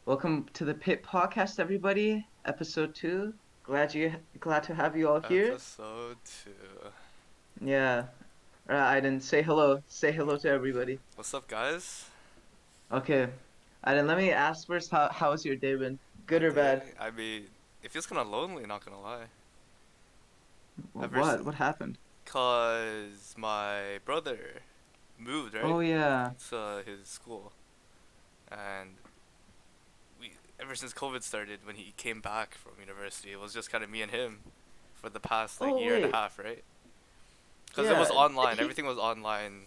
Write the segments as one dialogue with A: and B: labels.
A: Welcome to the Pit Podcast, everybody. Episode 2. Glad to have you all here.
B: Episode 2.
A: Yeah. I didn't say hello. Say hello to everybody.
B: What's up, guys?
A: Okay. I didn't let me ask first how's your day been?
B: My
A: Good or bad?
B: day? I mean, it feels kind of lonely, not gonna lie. Ever
A: What? What happened?
B: cause my brother moved, right,
A: Oh yeah.
B: to his school, and we ever since COVID started, when he came back from university, it was just kind of me and him for the past like
A: Oh
B: year and a
A: wait.
B: half, right? Cause it was
A: Yeah. Did
B: online,
A: he
B: everything was online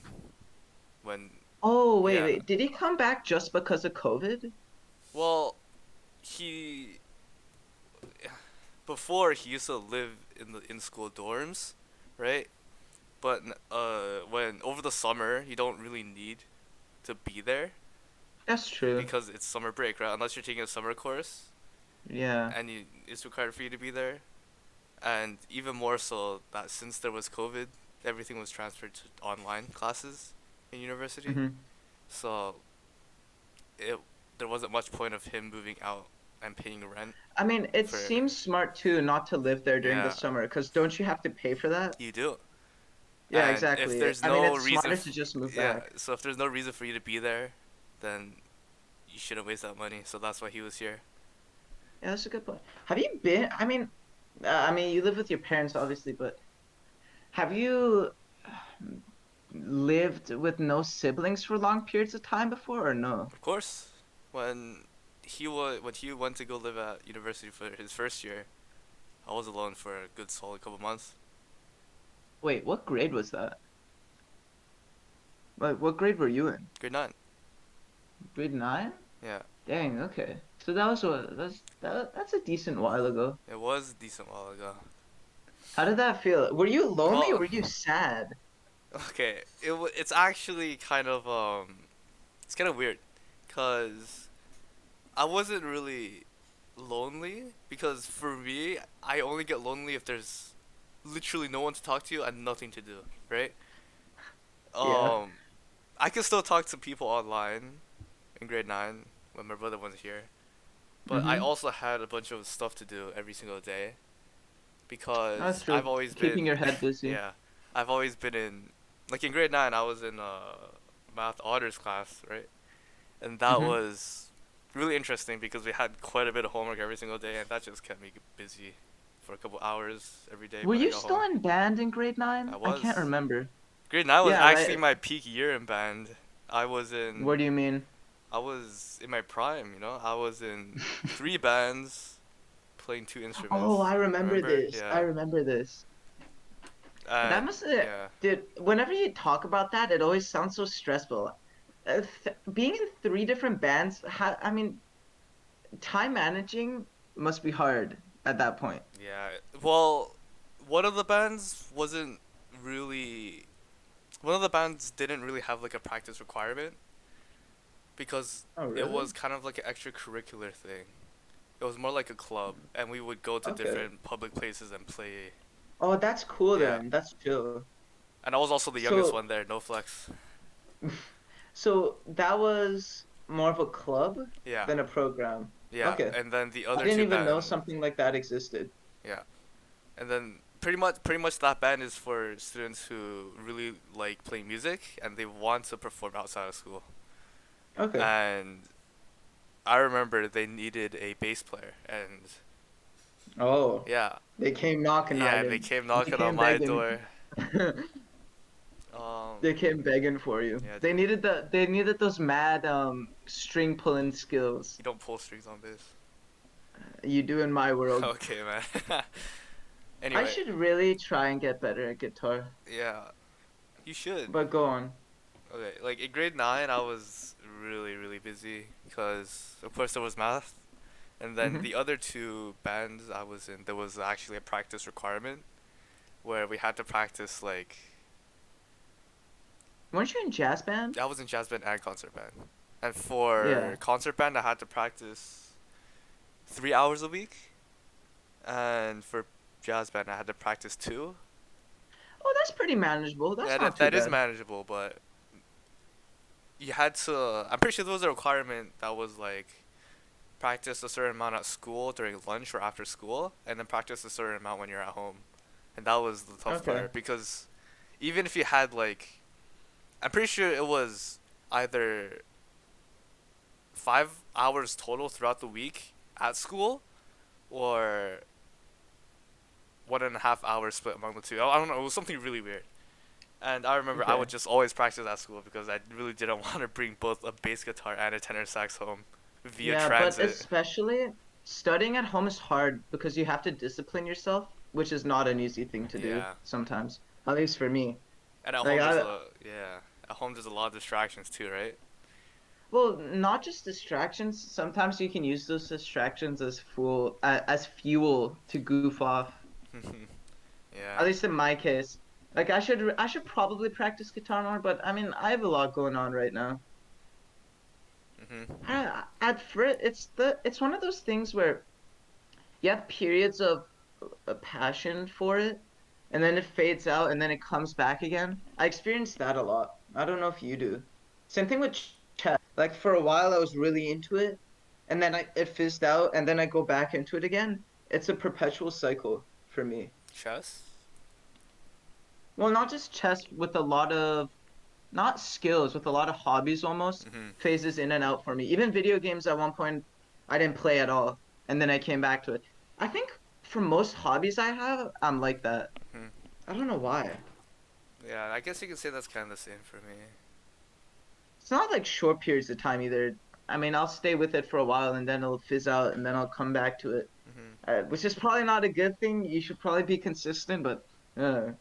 B: when,
A: Oh wait,
B: yeah.
A: wait. Did he come back just because of COVID?
B: Well, he before he used to live in the in school dorms, right? But when over the summer you don't really need to be there
A: That's true.
B: because it's summer break, right? Unless you're taking a summer course
A: Yeah.
B: and it's required for you to be there. And even more so that since there was COVID, everything was transferred to online classes in university.
A: hmm
B: So it there wasn't much point of him moving out and paying rent
A: I mean, it
B: for,
A: seems smart too not to live there during the
B: yeah,
A: summer, because don't you have to pay for that?
B: you do.
A: Yeah,
B: And if
A: exactly.
B: there's
A: I mean,
B: no
A: it's
B: reason,
A: smarter to just move
B: yeah,
A: back.
B: so if there's no reason for you to be there, then you shouldn't waste that money. So that's why he was here.
A: Yeah, that's a good point. Have you been? I mean, you live with your parents, obviously, but have you lived with no siblings for long periods of time before, or no?
B: Of course, when when he went to go live at university for his first year, I was alone for a good solid couple months.
A: Wait, what grade was that? Like, what grade were you in?
B: Grade 9.
A: Grade nine?
B: Yeah,
A: Dang, okay. So that was that's a decent while ago.
B: it was a decent while ago.
A: How did that feel? Were you lonely or
B: Well,
A: were you sad?
B: okay, it's actually kind of it's kind of weird, cause I wasn't really lonely because for me, I only get lonely if there's literally no one to talk to and nothing to do, right?
A: Yeah.
B: Um, I can still talk to people online in grade 9 when my brother wasn't here, but I
A: Mm-hmm.
B: also had a bunch of stuff to do every single day
A: That's
B: because I've
A: true.
B: always
A: Keeping
B: been,
A: your head busy.
B: yeah, I've always been in, like in grade 9, I was in math honors class, right? And that
A: Mm-hmm.
B: was really interesting because we had quite a bit of homework every single day, and that just kept me busy for a couple hours every day
A: Were
B: when I
A: you
B: got
A: still
B: home.
A: in band in grade
B: I
A: 9? I can't
B: was.
A: remember.
B: Grade 9 was
A: Yeah,
B: actually
A: right.
B: my peak year in band. I was
A: What
B: in
A: do you mean?
B: I was in my prime, you know. I was in 3 bands, playing 2 instruments.
A: Oh, I remember
B: Remember?
A: this. I
B: Yeah.
A: remember this. That
B: And
A: must have,
B: yeah,
A: dude, whenever you talk about that, it always sounds so stressful. Being in three different bands, I mean, time managing must be hard at that point.
B: yeah. Well, one of the bands wasn't really. One of the bands didn't really have like a practice requirement because
A: Oh,
B: it
A: really?
B: was kind of like an extracurricular thing. It was more like a club, and we would go to
A: Okay.
B: different public places and play.
A: Oh, that's cool
B: Yeah.
A: then. That's chill.
B: And I was also the youngest
A: So,
B: one there, no flex.
A: so that was more of a club
B: Yeah.
A: than a program.
B: Yeah,
A: Okay.
B: and then the
A: I
B: other
A: didn't
B: two
A: even know
B: bands.
A: something like that existed.
B: Yeah, and then pretty much that band is for students who really like playing music and they want to perform outside of school.
A: Okay.
B: And I remember they needed a bass player, and
A: Oh,
B: yeah,
A: they came knocking
B: yeah,
A: on
B: they
A: him.
B: came
A: They
B: knocking on
A: came
B: my
A: begging.
B: door. Um,
A: They came begging for you.
B: yeah,
A: They
B: dude,
A: needed they needed those mad string pulling skills.
B: you don't pull strings on bass.
A: You do in my world.
B: Okay, man.
A: I
B: Anyway,
A: should really try and get better at guitar.
B: yeah, you should.
A: But go on.
B: Okay, like in grade 9, I was really busy because of course there was math. And then
A: hmm
B: the other two bands I was in, there was actually a practice requirement where we had to practice like
A: Weren't you in jazz band?
B: I was in jazz band and concert band. And
A: Yeah.
B: for concert band I had to practice 3 hours a week, and for jazz band I had to practice two.
A: Oh, that's pretty manageable. That's
B: Yeah,
A: not too
B: that is
A: bad.
B: manageable, but you had to. I'm pretty sure there was a requirement that was like practice a certain amount at school during lunch or after school, and then practice a certain amount when you're at home. And that was the tough
A: Okay.
B: part because even if you had like, I'm pretty sure it was either 5 hours total throughout the week at school, or 1.5 hours split among the two. I don't know. It was something really weird. And I remember I would
A: Okay.
B: just always practice at school because I really didn't want to bring both a bass guitar and a tenor sax home via
A: Yeah, but
B: transit.
A: especially studying at home is hard because you have to discipline yourself, which is not an easy thing to do
B: Yeah.
A: sometimes. At least for me.
B: And at
A: Like
B: home there's
A: I,
B: a yeah. At home there's a lot of distractions too, right?
A: well, not just distractions. Sometimes you can use those distractions as fuel to goof off.
B: Yeah.
A: At least in my case. Like I should probably practice guitar more, but I mean I have a lot going on right now.
B: Mhm.
A: At first, it's one of those things where you have periods of a passion for it, and then it fades out, and then it comes back again. I experienced that a lot. I don't know if you do. Same thing with chess. Like for a while, I was really into it, and then it fizzed out, and then I go back into it again. It's a perpetual cycle for me.
B: Chess?
A: Well, not just chess, with a lot of not skills, with a lot of hobbies almost
B: Mhm.
A: phases in and out for me. Even video games at one point I didn't play at all, and then I came back to it. I think for most hobbies I have, I'm like that.
B: Mhm.
A: I don't know why.
B: Yeah, I guess you could say that's kind of the same for me.
A: It's not like short periods of time either. I mean, I'll stay with it for a while and then it'll fizz out and then I'll come back to it,
B: Mhm.
A: which is probably not a good thing. You should probably be consistent, uh,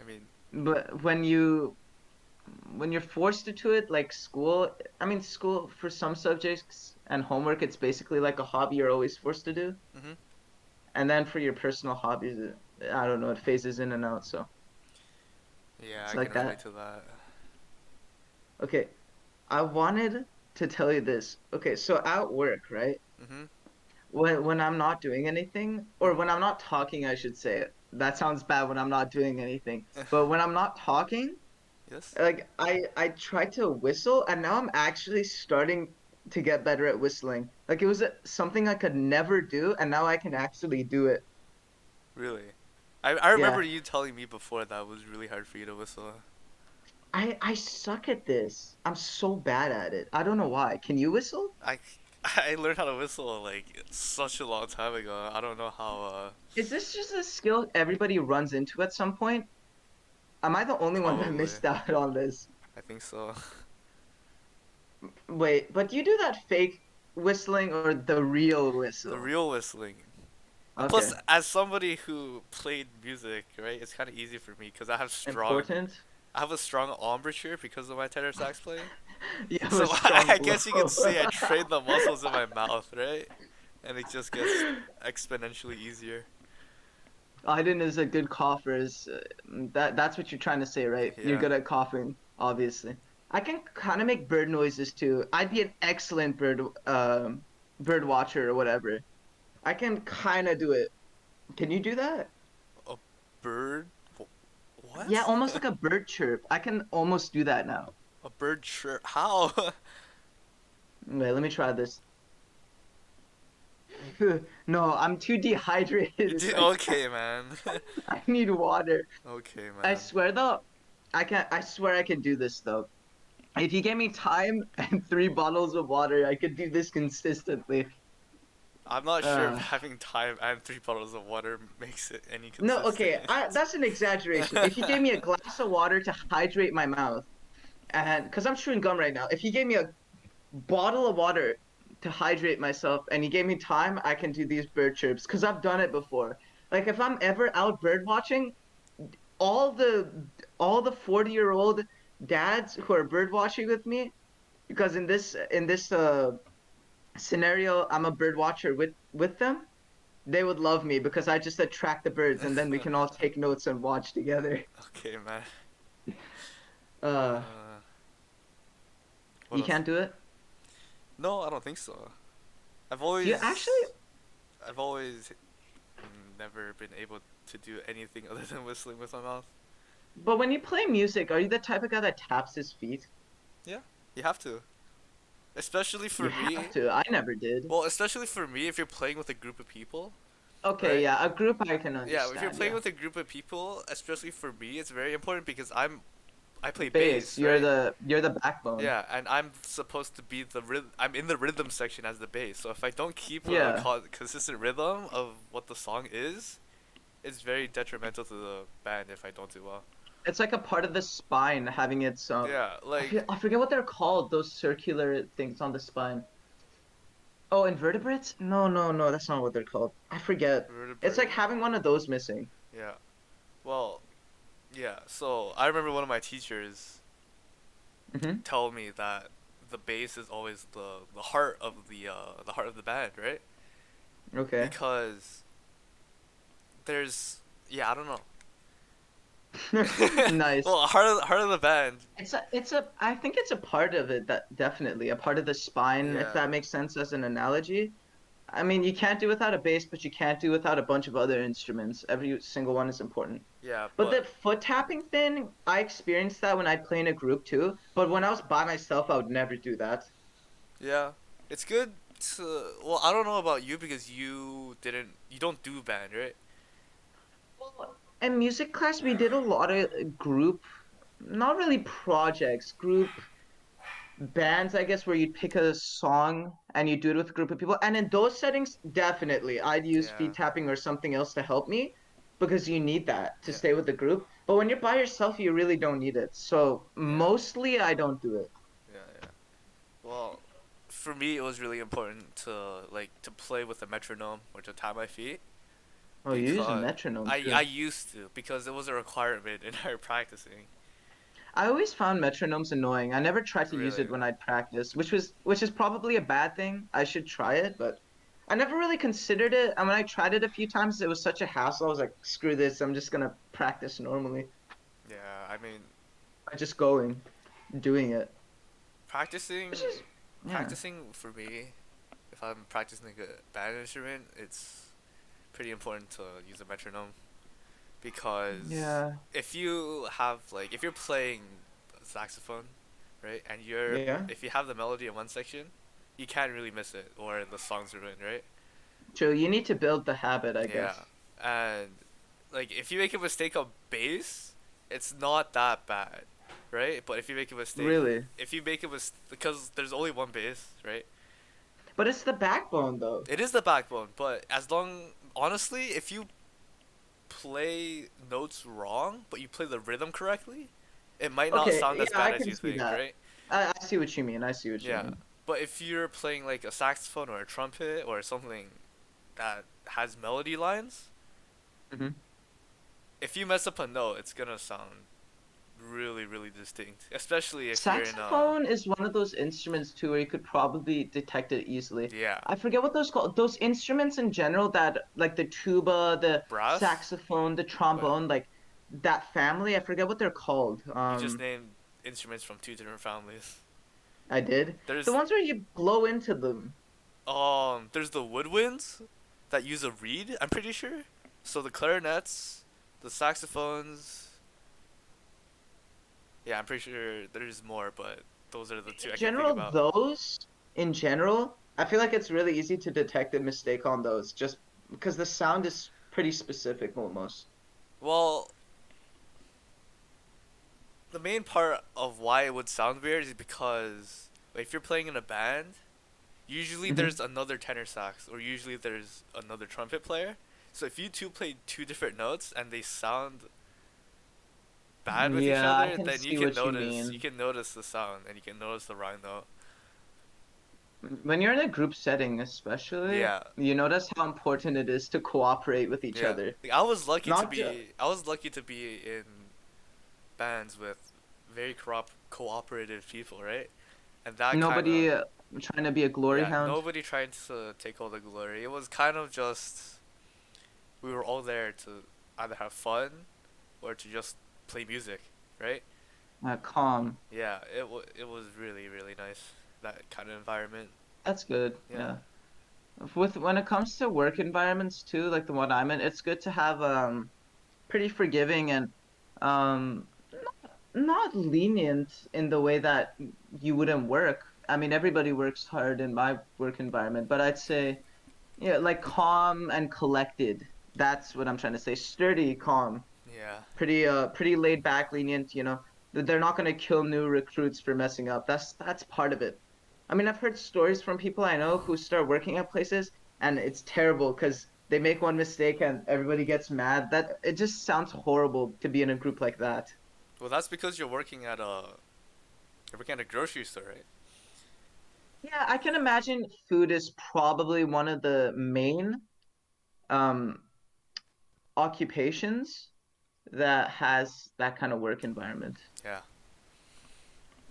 B: I mean,
A: but when you're forced into it, like school, I mean, school for some subjects and homework, it's basically like a hobby you're always forced to do.
B: mhm.
A: And then for your personal hobbies, I don't know, it phases in and out. So
B: Yeah,
A: it's
B: I can
A: like
B: relate
A: that.
B: to that.
A: Okay, I wanted to tell you this. Okay, so at work, right?
B: Mhm.
A: When I'm not doing anything, or
B: Mhm.
A: when I'm not talking, I should say it. That sounds bad when I'm not doing anything. But when I'm not talking,
B: Yes.
A: like I tried to whistle and now I'm actually starting to get better at whistling. Like it was something I could never do and now I can actually do it.
B: Really? I remember
A: Yeah.
B: you telling me before that was really hard for you to whistle.
A: I suck at this. I'm so bad at it. I don't know why. Can you whistle?
B: I I learned how to whistle like such a long time ago. I don't know how.
A: Is this just a skill everybody runs into at some point? Am I the only one that
B: Probably.
A: missed out on this?
B: I think so.
A: Wait, but you do that fake whistling or the real
B: The
A: whistle?
B: real whistling. And plus,
A: Okay.
B: as somebody who played music, right, it's kind of easy for me because
A: Important.
B: I have a strong embouchure because of my tenor sax playing.
A: You have a
B: So
A: strong
B: I guess you could
A: blow.
B: say I trained the muscles in my mouth, right? And it just gets exponentially easier.
A: Aiden is a good cougher. That's what you're trying to say, right? You're
B: Yeah.
A: good at coughing, obviously. I can kind of make bird noises too. I'd be an excellent bird watcher or whatever. I can kind of do it. Can you do that?
B: A bird?
A: Yeah,
B: What?
A: almost like a bird chirp. I can almost do that now.
B: A bird chirp? How?
A: Wait, let me try this. No, I'm too
B: You
A: dehydrated.
B: did
A: I
B: okay, man.
A: I need water.
B: Okay,
A: I
B: man.
A: swear though, I swear I can do this though. If you gave me time and 3 bottles of water, I could do this consistently.
B: I'm not sure if
A: Uh,
B: having time and 3 bottles of water makes it any
A: no,
B: consistent.
A: okay, that's an exaggeration. If you gave me a glass of water to hydrate my mouth, and because I'm chewing gum right now, if you gave me a bottle of water to hydrate myself and you gave me time, I can do these bird chirps because I've done it before. Like if I'm ever out bird watching, all the all the 40-year-old dads who are bird watching with me, because in this scenario, I'm a bird watcher with them. They would love me because I just attract the birds, and then we can all take notes and watch together.
B: Okay, man.
A: Uh,
B: Uh, what
A: you
B: else?
A: can't do it?
B: No, I don't think so. I've
A: Do you actually?
B: always, I've always never been able to do anything other than whistling with my mouth.
A: But when you play music, are you the type of guy that taps his feet?
B: Yeah, you have to. especially
A: You
B: for
A: have
B: me.
A: to. I never did.
B: Well, especially for me, if you're playing with a group of people,
A: Okay,
B: right?
A: yeah, a group I can
B: Yeah, if you're
A: understand.
B: playing
A: Yeah.
B: with a group of people, especially for me, it's very important because I play
A: Bass,
B: bass, right?
A: you're the backbone.
B: Yeah, and I'm supposed to be the I'm in the rhythm section as the bass. So if I don't keep a
A: Yeah.
B: consistent rhythm of what the song is, it's very detrimental to the band if I don't do well.
A: It's like a part of the spine having its
B: Yeah, like
A: I forget what they're called, those circular things on the spine. Oh, invertebrates? No, no, no, that's not what they're called. I forget. It's like
B: vertebrae.
A: having one of those missing.
B: Yeah. Well, yeah. So I remember one of my teachers
A: Hmm.
B: tell me that the bass is always the heart of the heart of the band, right?
A: Okay.
B: Because there's yeah, I don't know.
A: Nice.
B: Well, heart of the band.
A: I think it's a part of it, that definitely a part of the spine, if
B: Yeah,
A: that makes sense as an analogy. I mean, you can't do without a bass, but you can't do without a bunch of other instruments. Every single one is important.
B: yeah,
A: But the
B: but
A: foot tapping thing, I experienced that when I'd play in a group too. But when I was by myself, I would never do that.
B: yeah, it's good to. Well, I don't know about you because you don't do band, right?
A: Well, in music class, we did a lot of group, not really projects, group bands, I guess, where you'd pick a song and you do it with a group of people. And in those settings, definitely, I'd use
B: Yeah,
A: speed tapping or something else to help me because you need that to
B: yeah,
A: stay with the group. But when you're by yourself, you really don't need it. So
B: yeah,
A: mostly, I don't do it.
B: yeah, yeah. Well, for me, it was really important to play with a metronome or to tap my feet
A: Oh, you use a
B: because
A: metronome
B: I
A: too.
B: used to because it was a requirement in our practicing.
A: I always found metronomes annoying. I never tried to use
B: Really.
A: it when I'd practice, which is probably a bad thing. I should try it, but I never really considered it. And when I tried it a few times, it was such a hassle. I was like, screw this. I'm just gonna practice normally
B: Yeah, I mean,
A: by just going, doing it.
B: practicing
A: Which is, yeah,
B: practicing for me, if I'm practicing a band instrument, it's pretty important to use a metronome because
A: yeah,
B: if you're playing saxophone, right, and
A: yeah.
B: if you have the melody in one section, you can't really miss it or the song's ruined, right?
A: True. You need to build the habit, I
B: Yeah,
A: guess.
B: and like if you make a mistake on bass, it's not that bad, right? But if you make a mistake,
A: Really.
B: if you make a mistake, because there's only one bass, right?
A: But it's the backbone, though.
B: It is the backbone, but honestly, if you play notes wrong, but you play the rhythm correctly, it might not
A: Okay,
B: sound as
A: yeah,
B: bad
A: I
B: as
A: can
B: you
A: see
B: think,
A: that.
B: right?
A: I see what you mean. I see what you
B: Yeah.
A: mean.
B: But if you're playing like a saxophone or a trumpet or something that has melody lines,
A: Hmm.
B: if you mess up a note, it's gonna sound really, really distinct. Especially if you're in
A: Saxophone is one of those instruments too where you could probably detect it easily.
B: yeah,
A: I forget what those called. Those instruments in general that like the tuba, the
B: brass.
A: saxophone, the
B: But
A: trombone, like that family. I forget what they're called.
B: you just named instruments from two different families.
A: I did. The
B: There's
A: ones where you blow into them.
B: there's the woodwinds that use a reed. I'm pretty sure. So the clarinets, the saxophones. Yeah, I'm pretty sure there's more, but those are the two
A: In
B: I can think
A: general,
B: about.
A: those in general, I feel like it's really easy to detect a mistake on those just because the sound is pretty specific almost.
B: Well, the main part of why it would sound weird is because like, if you're playing in a band, usually
A: Hmm.
B: there's another tenor sax or usually there's another trumpet player. So if you two play two different notes and they sound bad with each
A: Yeah, I
B: other,
A: can
B: then
A: see what you
B: you
A: mean.
B: can notice the sound and you can notice the wrong note.
A: When you're in a group setting, especially,
B: Yeah,
A: you notice how important it is to cooperate with each
B: yeah.
A: other.
B: Like,
A: Not just
B: I was lucky to be in bands with very cooperative people, right? And that kind of
A: nobody trying to be a glory
B: yeah,
A: hound.
B: nobody trying to take all the glory. It was kind of just we were all there to either have fun or to just play music, right?
A: Calm.
B: Yeah, it was really really nice that kind of environment.
A: That's good.
B: Yeah,
A: Yeah. With when it comes to work environments too, like the one I'm in, it's good to have pretty forgiving and not lenient in the way that you wouldn't work. I mean, everybody works hard in my work environment, but I'd say, yeah, like calm and collected. That's what I'm trying to say. Sturdy, calm,
B: Yeah.
A: pretty laid back, lenient, They're not going to kill new recruits for messing up. That's part of it. I mean, I've heard stories from people I know who start working at places and it's terrible because they make one mistake and everybody gets mad. That it just sounds horrible to be in a group like that.
B: Well, that's because you're working at a grocery store, right?
A: Yeah, I can imagine food is probably one of the main um occupations that has that kind of work environment.
B: Yeah.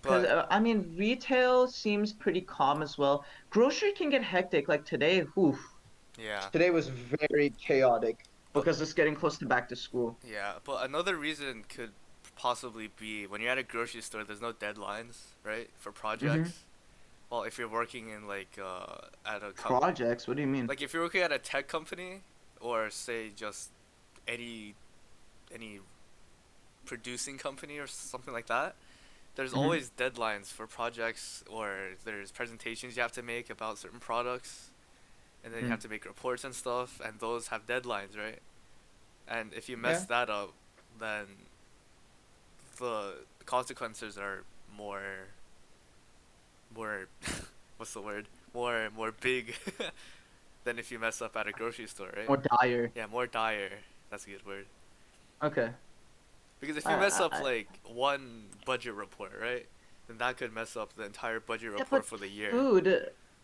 A: Because
B: But
A: I mean, retail seems pretty calm as well. Grocery can get hectic. Like today, oof,
B: yeah.
A: today was very chaotic
B: But
A: because it's getting close to back to school.
B: yeah, but another reason could possibly be when you're at a grocery store, there's no deadlines, right? For
A: Hmm.
B: projects. Well, if you're working in like at a
A: Projects, what do you mean?
B: like if you're working at a tech company or say just any any producing company or something like that, there's
A: Hmm.
B: always deadlines for projects or there's presentations you have to make about certain products and then you have
A: Mm.
B: to make reports and stuff and those have deadlines, right? And if you mess
A: Yeah.
B: that up, then the consequences are more what's the word? More big than if you mess up at a grocery store, right?
A: More dire.
B: Yeah, more dire. That's a good word.
A: Okay.
B: Because if
A: I,
B: you mess
A: I,
B: up
A: I,
B: like one budget report, right? Then that could mess up the entire budget
A: yeah,
B: report
A: but
B: for the year.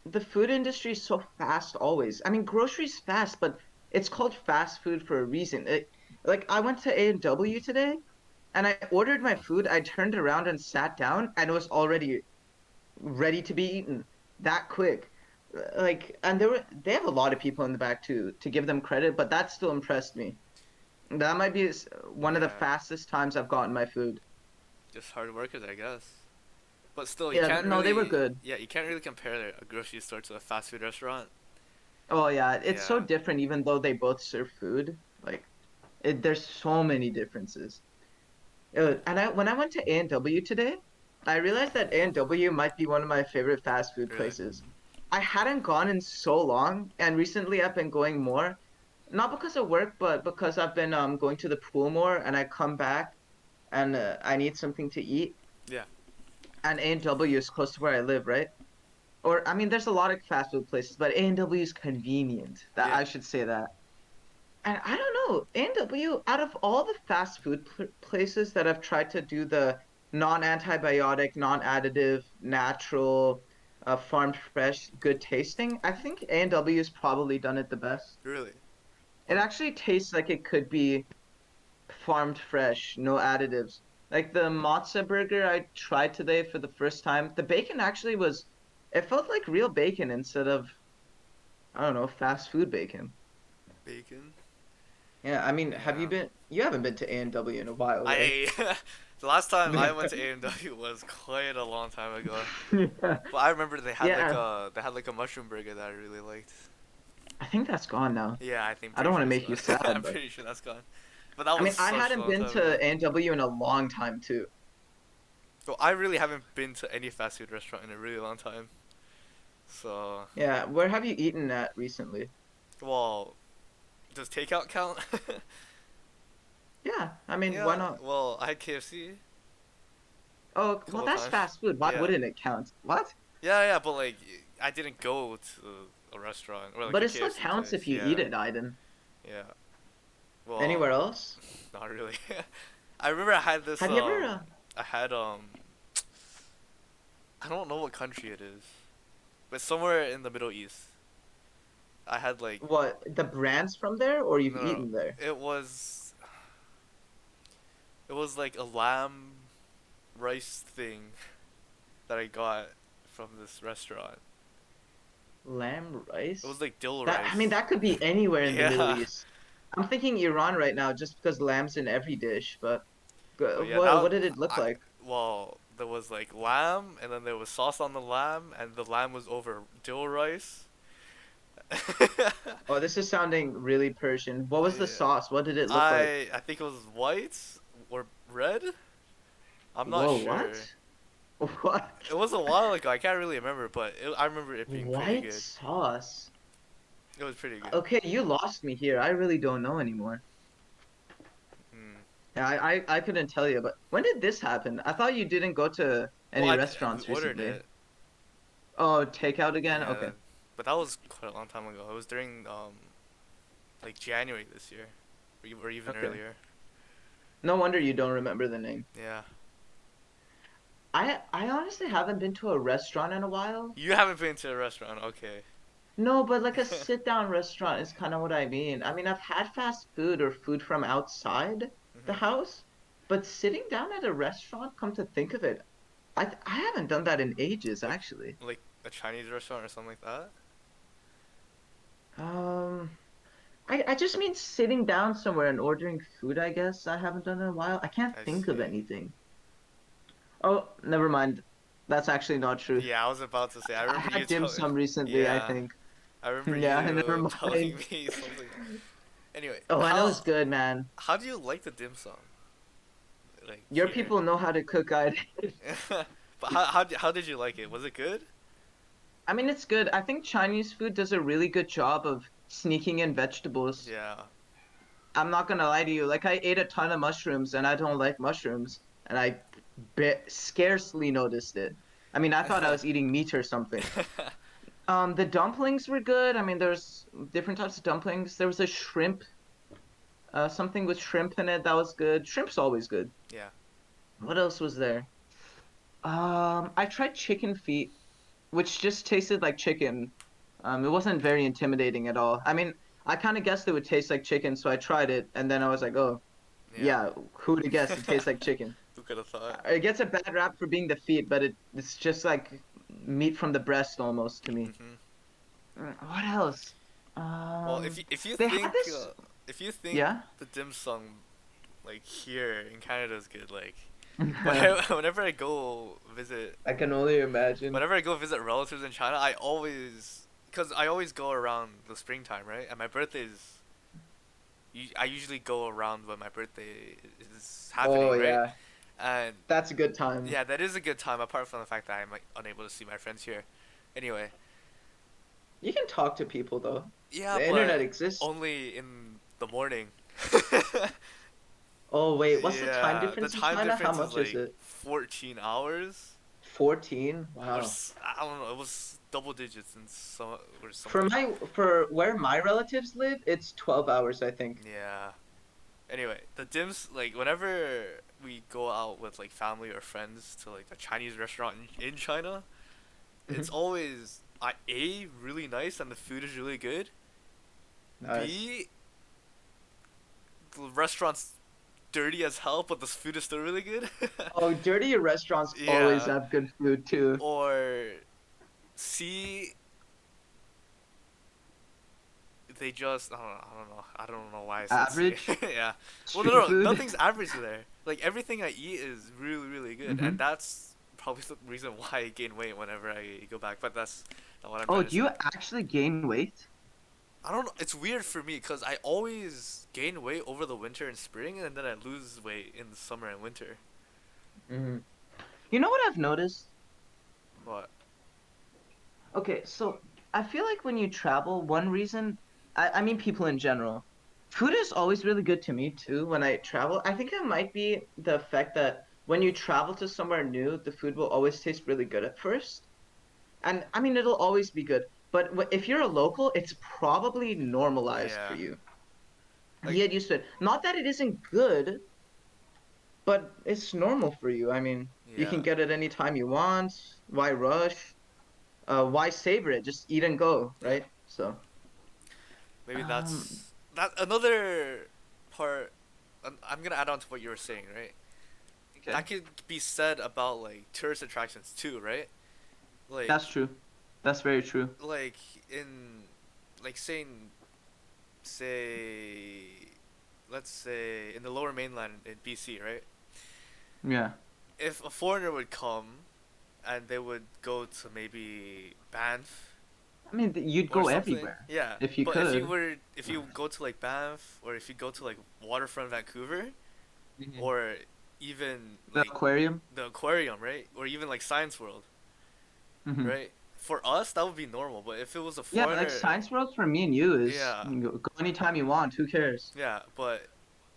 A: the food industry is so fast always. I mean, groceries fast, but it's called fast food for a reason. Like I went to A&W today and I ordered my food. I turned around and sat down and it was already ready to be eaten that quick. Like, and they have a lot of people in the back to give them credit, but that still impressed me. That might be one of the
B: Yeah,
A: fastest times I've gotten my food.
B: just hard workers, I guess. But still,
A: Yeah, no, they were good.
B: you can't really compare a grocery store to a fast food restaurant.
A: Oh yeah, it's so
B: Yeah,
A: different even though they both serve food. Like there's so many differences. And when I went to A&W today, I realized that A&W might be one of my favorite fast food
B: really.
A: places. I hadn't gone in so long, and recently I've been going more, not because of work, but because I've been going to the pool more, and I come back and I need something to eat.
B: Yeah,
A: And A&W is close to where I live, right? Or I mean, there's a lot of fast food places, but A&W is convenient. That
B: yeah,
A: I should say that. And I don't know, A&W, out of all the fast food places that have tried to do the non-antibiotic, non-additive, natural, farmed fresh, good tasting, I think A&W's probably done it the best.
B: really.
A: It
B: What?
A: actually tastes like it could be farmed fresh, no additives. Like the matzo burger I tried today for the first time, the bacon actually it felt like real bacon instead of, I don't know, fast food bacon.
B: Bacon?
A: Yeah, I mean,
B: Yeah.
A: you haven't been to A&W in a while, right?
B: I the last time I went to A&W was quite a long time ago.
A: Yeah.
B: But I remember
A: Yeah,
B: they had like a mushroom burger that I really liked.
A: I think that's gone now.
B: Yeah, I think
A: I
B: pretty
A: don't want
B: sure
A: to
B: it's
A: make you
B: gone.
A: sad,
B: I'm
A: but
B: pretty sure that's gone. But that
A: I
B: was
A: mean, I
B: such a
A: hadn't
B: long
A: been
B: time ago.
A: to A&W in a long time too.
B: So I really haven't been to any fast food restaurant in a really long time. So,
A: Yeah, where have you eaten at recently?
B: well, does takeout count?
A: Yeah, I mean, why
B: Yeah,
A: not?
B: well, I had KFC
A: Oh,
B: a
A: well,
B: couple
A: that's
B: times.
A: fast food. Why
B: Yeah.
A: wouldn't it count? What?
B: Yeah, but like I didn't go to a restaurant or like
A: But
B: a
A: it still
B: KFC
A: counts
B: place.
A: if you
B: Yeah.
A: eat it, Aiden.
B: Yeah. Well,
A: Anywhere else?
B: not really. I remember I had this
A: Have you ever,
B: I had I don't know what country it is, but somewhere in the Middle East. I had like
A: what, the brands from there, or you've
B: no,
A: eaten there?
B: it was like a lamb rice thing that I got from this restaurant.
A: Lamb
B: It was
A: rice?
B: like dill
A: I mean,
B: rice.
A: that could be anywhere in the Middle
B: Yeah.
A: East. I'm thinking Iran right now just because lamb's in every dish, but
B: But yeah,
A: what
B: that
A: did it look
B: I
A: like?
B: well, there was like lamb, and then there was sauce on the lamb, and the lamb was over dill rice.
A: Oh, this is sounding really Persian. What was the
B: Yeah,
A: sauce? What did it look like?
B: I think it was white or red. I'm not
A: Whoa, what?
B: sure.
A: What?
B: It was a while ago. I can't really remember, but I remember it being pretty
A: White
B: good.
A: sauce.
B: It was pretty good.
A: Okay, you lost me here. I really don't know anymore.
B: Mm.
A: Yeah, I couldn't tell you, but when did this happen? I thought you didn't go to
B: Well,
A: any
B: we
A: restaurants
B: ordered
A: recently.
B: it.
A: Oh, takeout again?
B: Yeah,
A: Okay.
B: but that was quite a long time ago. It was during like January this year, or even
A: Okay.
B: earlier.
A: No wonder you don't remember the name.
B: Yeah.
A: I honestly haven't been to a restaurant in a while.
B: You haven't been to a restaurant, okay?
A: No, but like a sit down restaurant is kind of what I mean. I mean, I've had fast food or food from outside the
B: Mhm.
A: house, but sitting down at a restaurant, come to think of it, I haven't done that in ages,
B: Like,
A: actually.
B: like a Chinese restaurant or something like that.
A: Um, I just mean sitting down somewhere and ordering food, I guess. I haven't done it in a while. I can't
B: I
A: think of
B: see.
A: anything. Oh, never mind. That's actually not true.
B: Yeah, I was about to say. I
A: I
B: remember you
A: had dim
B: telling.
A: sum recently, I
B: Yeah,
A: think.
B: I remember
A: Yeah, never
B: you telling
A: mind.
B: me something. Anyway,
A: Oh, I know it's good, man.
B: how do you like the dim sum? Like
A: Your
B: here.
A: people know how to cook, I
B: But how did you like it? Was it good?
A: I mean, it's good. I think Chinese food does a really good job of sneaking in vegetables.
B: Yeah.
A: I'm not gonna lie to you. Like, I ate a ton of mushrooms, and I don't like mushrooms, and I scarcely noticed it. I mean, I thought I was eating meat or something. The dumplings were good. I mean, there's different types of dumplings. There was a shrimp, something with shrimp in it that was good. Shrimp's always good.
B: Yeah.
A: What else was there? I tried chicken feet, which just tasted like chicken. It wasn't very intimidating at all. I mean, I kind of guessed it would taste like chicken, so I tried it, and then I was like, oh,
B: Yeah.
A: yeah, who would have guessed it tastes like chicken?
B: Who could have thought?
A: It gets a bad rap for being the feet, but it's just like meat from the breast almost to me.
B: Mhm.
A: What else?
B: Well,
A: Um,
B: if you
A: they had
B: think
A: this,
B: if you think
A: yeah.
B: the dim sum like here in Canada is good, like whenever I go visit
A: I can only imagine.
B: whenever I go visit relatives in China, I always because I always go around the springtime, right? And my birthday is I usually go around when my birthday is
A: Oh
B: happening, right?
A: yeah,
B: And
A: that's a good time.
B: yeah, that is a good time apart from the fact that I'm like unable to see my friends here. Anyway,
A: You can talk to people though.
B: yeah,
A: The internet
B: but
A: exists.
B: only in the morning.
A: Oh wait, what's the time
B: Yeah, the
A: difference in
B: time
A: China? How
B: difference is
A: much is
B: like
A: it?
B: 14 hours.
A: 14?
B: Or
A: Wow.
B: I don't know, it was double digits and so or
A: For
B: something.
A: where my relatives live, it's 12 hours, I think.
B: Yeah. Anyway, the dims like whenever we go out with like family or friends to like a Chinese restaurant in China, it's
A: Mhm.
B: always A really nice and the food is really good.
A: Nice.
B: B the restaurant's dirty as hell, but the food is still really good.
A: Oh, dirty restaurants always
B: Yeah.
A: have good food too.
B: Or C they just I don't know why I said C.
A: Average
B: Yeah. Well,
A: street
B: no,
A: food.
B: nothing's average there. Like everything I eat is really good, and
A: Hmm.
B: that's probably the reason why I gain weight whenever I go back. But that's not what I'm
A: Oh,
B: trying to
A: do you
B: say.
A: actually gain weight?
B: I don't know. It's weird for me because I always gain weight over the winter and spring, and then I lose weight in the summer and winter.
A: Hmm. You know what I've noticed?
B: What?
A: Okay, so I feel like when you travel, one reason, I mean people in general, food is always really good to me too when I travel. I think it might be the effect that when you travel to somewhere new, the food will always taste really good at first. And I mean, it'll always be good. But if you're a local, it's probably normalized for
B: Yeah.
A: you. You
B: Like
A: get used to it. Not that it isn't good, but it's normal for you. I mean, you
B: yeah.
A: can get it anytime you want. Why rush? Why savor it? Just eat and go,
B: Yeah.
A: right? So,
B: Maybe
A: um,
B: that's that another part. I'm gonna add on to what you were saying, right?
A: okay,
B: That could be said about like tourist attractions too, right? Like
A: that's true. That's very true.
B: like in like saying say let's say in the lower mainland in BC, right?
A: Yeah.
B: If a foreigner would come and they would go to maybe Banff
A: I mean, you'd
B: or
A: go
B: something,
A: everywhere
B: yeah.
A: if you
B: But
A: could.
B: if you go to like Banff or if you go to like waterfront Vancouver
A: Mhm.
B: or even
A: The
B: like
A: aquarium.
B: the aquarium, right? Or even like Science World,
A: Hmm.
B: right? For us, that would be normal. But if it was a
A: Yeah, like
B: foreigner,
A: Science World for me and you is
B: yeah,
A: you can go anytime you want. Who cares?
B: yeah. But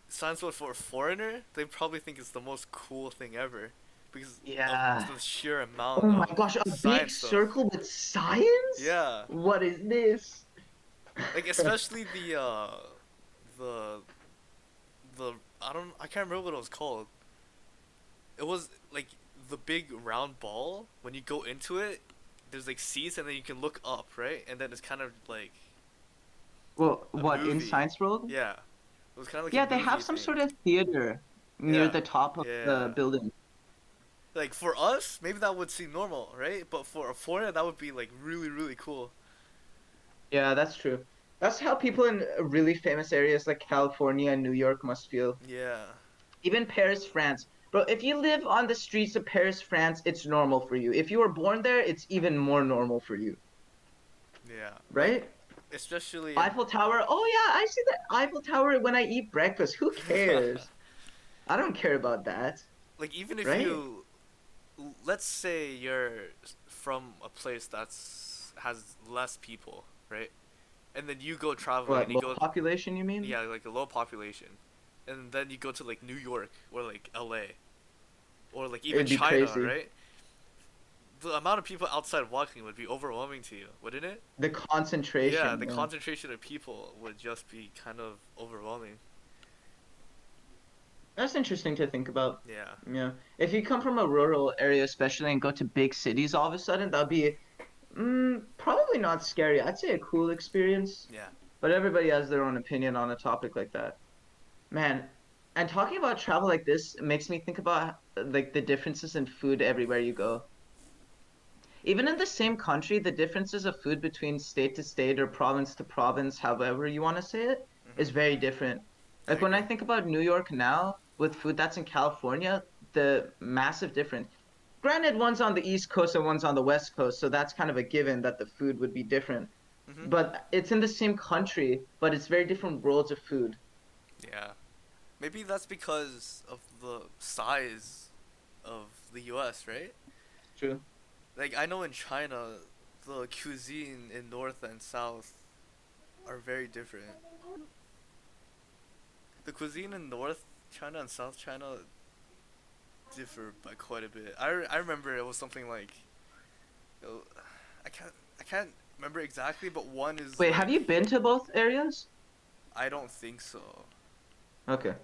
B: Science World for a foreigner, they probably think it's the most cool thing ever because of
A: Yeah.
B: the sheer
A: Oh
B: amount
A: my
B: of
A: gosh, a big
B: science stuff.
A: circle with science?
B: Yeah,
A: What is this?
B: like especially the the I can't remember what it was called. It was like the big round ball. When you go into it, there's like seats, and then you can look up, right? And then it's kind of like
A: Well,
B: a
A: what in
B: movie.
A: Science World?
B: Yeah, it was kind of like
A: Yeah,
B: a
A: they
B: movie
A: have some
B: thing.
A: sort of theater near
B: Yeah,
A: the top of the
B: yeah.
A: building.
B: Like for us, maybe that would seem normal, right? But for a foreigner, that would be like really, really cool.
A: Yeah, that's true. That's how people in really famous areas like California and New York must feel.
B: Yeah,
A: Even Paris, France. Bro, if you live on the streets of Paris, France, it's normal for you. If you were born there, it's even more normal for you,
B: yeah. Like
A: right?
B: especially in
A: Eiffel Tower. Oh yeah, I see the Eiffel Tower when I eat breakfast. Who cares? I don't care about that,
B: like even if
A: right?
B: you let's say you're from a place that's has less people, right? And then you go traveling
A: What,
B: and you
A: low
B: go,
A: population, you mean?
B: yeah, like a low population, and then you go to like New York or like LA or like even
A: It'd be
B: China,
A: crazy.
B: right? The amount of people outside walking would be overwhelming to you, wouldn't it?
A: The
B: Yeah,
A: concentration,
B: the
A: yeah.
B: concentration of people would just be kind of overwhelming.
A: That's interesting to think about.
B: Yeah,
A: Yeah. If you come from a rural area, especially, and go to big cities all of a sudden, that'd be probably not scary. I'd say a cool experience,
B: yeah.
A: but everybody has their own opinion on a topic like that. Man, and talking about travel like this makes me think about like the differences in food everywhere you go. Even in the same country, the differences of food between state to state or province to province, however you want to say it, is
B: Mhm.
A: very different.
B: I
A: Like when I
B: agree.
A: think about New York now with food that's in California, the massive difference. Granted, one's on the East Coast and one's on the West Coast, so that's kind of a given that the food would be different.
B: Mhm.
A: But it's in the same country, but it's very different worlds of food.
B: Yeah. Maybe that's because of the size of the U.S., right?
A: True.
B: Like I know in China, the cuisine in North and South are very different. The cuisine in North China and South China differ by quite a bit. I remember it was something like, uh, I can't I can't remember exactly, but one is
A: Wait, have
B: like,
A: you been to both areas?
B: I don't think so,
A: Okay.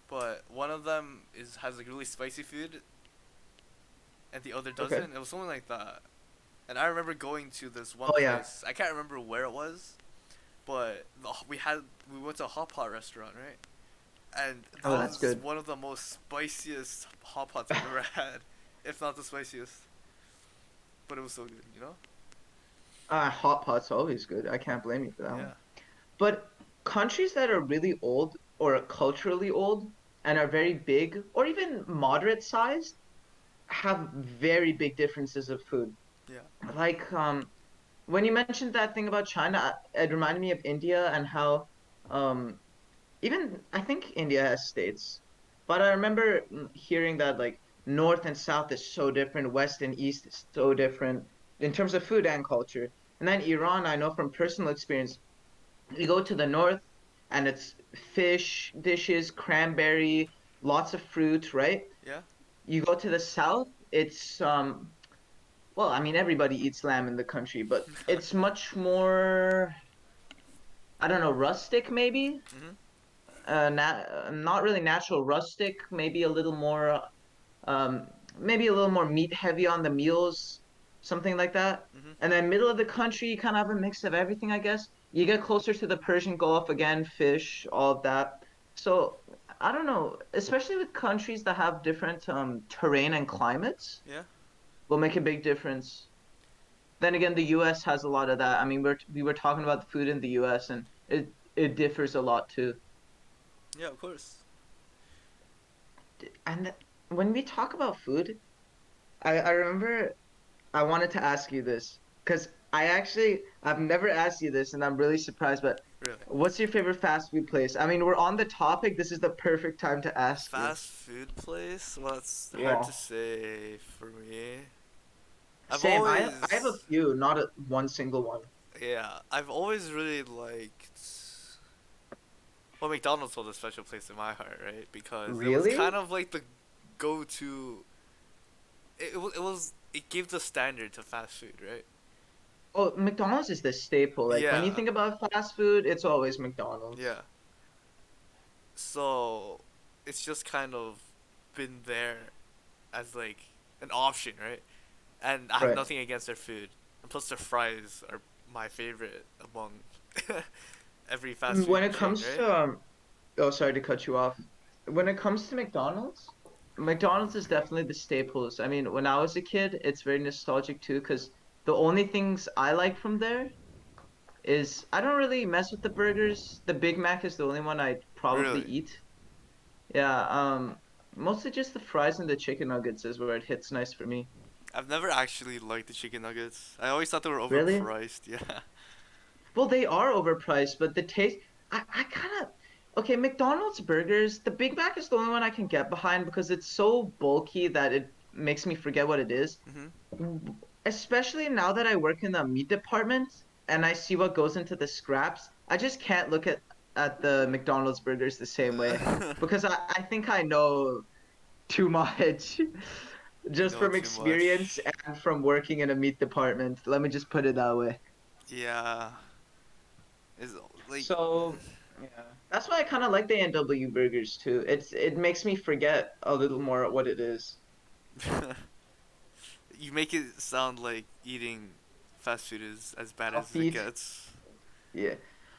B: but one of them is has like really spicy food, and the other
A: Okay.
B: doesn't. It was something like that. And I remember going to this one
A: Oh yeah.
B: place. I can't remember where it was, but we went to a hot pot restaurant, right? And
A: Oh,
B: that
A: that's
B: was
A: good.
B: one of the most spiciest hot pots I've ever had, if not the spiciest. But it was so good, you know?
A: Hot pot's always good. I can't blame you for that one.
B: Yeah.
A: But countries that are really old or culturally old and are very big or even moderate sized have very big differences of food.
B: Yeah.
A: Like when you mentioned that thing about China, it reminded me of India and how um even I think India has states, but I remember hearing that like North and South is so different, West and East is so different in terms of food and culture. And then Iran, I know from personal experience, you go to the north and it's fish dishes, cranberry, lots of fruit, right?
B: Yeah.
A: You go to the south, it's well, I mean everybody eats lamb in the country, but it's much more I don't know, rustic maybe?
B: Mhm.
A: Not really natural, rustic, maybe a little more um maybe a little more meat heavy on the meals, something like that.
B: Mhm.
A: And then middle of the country, you kind of have a mix of everything, I guess. You get closer to the Persian Gulf again, fish, all of that. So I don't know, especially with countries that have different terrain and climates,
B: Yeah.
A: will make a big difference. Then again, the U.S. has a lot of that. I mean, we were talking about the food in the U.S. and it differs a lot too.
B: Yeah. Of course.
A: And when we talk about food, I remember I wanted to ask you this because I've never asked you this, and I'm really surprised, but
B: Really.
A: what's your favorite fast food place? I mean, we're on the topic. This is the perfect time to ask you.
B: Fast food place? Well, it's hard
A: Yeah.
B: to say for me. I've
A: Same. I have a
B: always,
A: few, not one single one.
B: yeah, I've always really liked. Well, McDonald's holds a special place in my heart, right? Because it was kind
A: Really?
B: of like the go-to. It gave the standard to fast food, right?
A: Oh, McDonald's is the staple. Like when you
B: Yeah,
A: think about fast food, it's always McDonald's.
B: yeah. So it's just kind of been there as like an option, right? And I have
A: Right.
B: nothing against their food. And plus, their fries are my favorite among every fast food
A: When it
B: chain,
A: comes
B: right?
A: to oh, sorry to cut you off. When it comes to McDonald's, McDonald's is definitely the staples. I mean, when I was a kid, it's very nostalgic too, because the only things I like from there is I don't really mess with the burgers. The Big Mac is the only one I'd probably
B: Really.
A: eat. Yeah, mostly just the fries and the chicken nuggets is where it hits nice for me.
B: I've never actually liked the chicken nuggets. I always thought they were
A: Really?
B: overpriced. Yeah.
A: Well, they are overpriced, but the taste, I kind of, okay, McDonald's burgers, the Big Mac is the only one I can get behind because it's so bulky that it makes me forget what it is.
B: Mhm.
A: Especially now that I work in the meat department and I see what goes into the scraps, I just can't look at the McDonald's burgers the same way because I think I know too much
B: You
A: just
B: know
A: from
B: too
A: experience
B: much.
A: and from working in a meat department. Let me just put it that way.
B: Yeah. Is like
A: So, yeah. That's why I kind of like the NW burgers too. It makes me forget a little more what it is.
B: you make it sound like eating fast food is as bad as
A: Healthy
B: it
A: eat.
B: gets.
A: Yeah.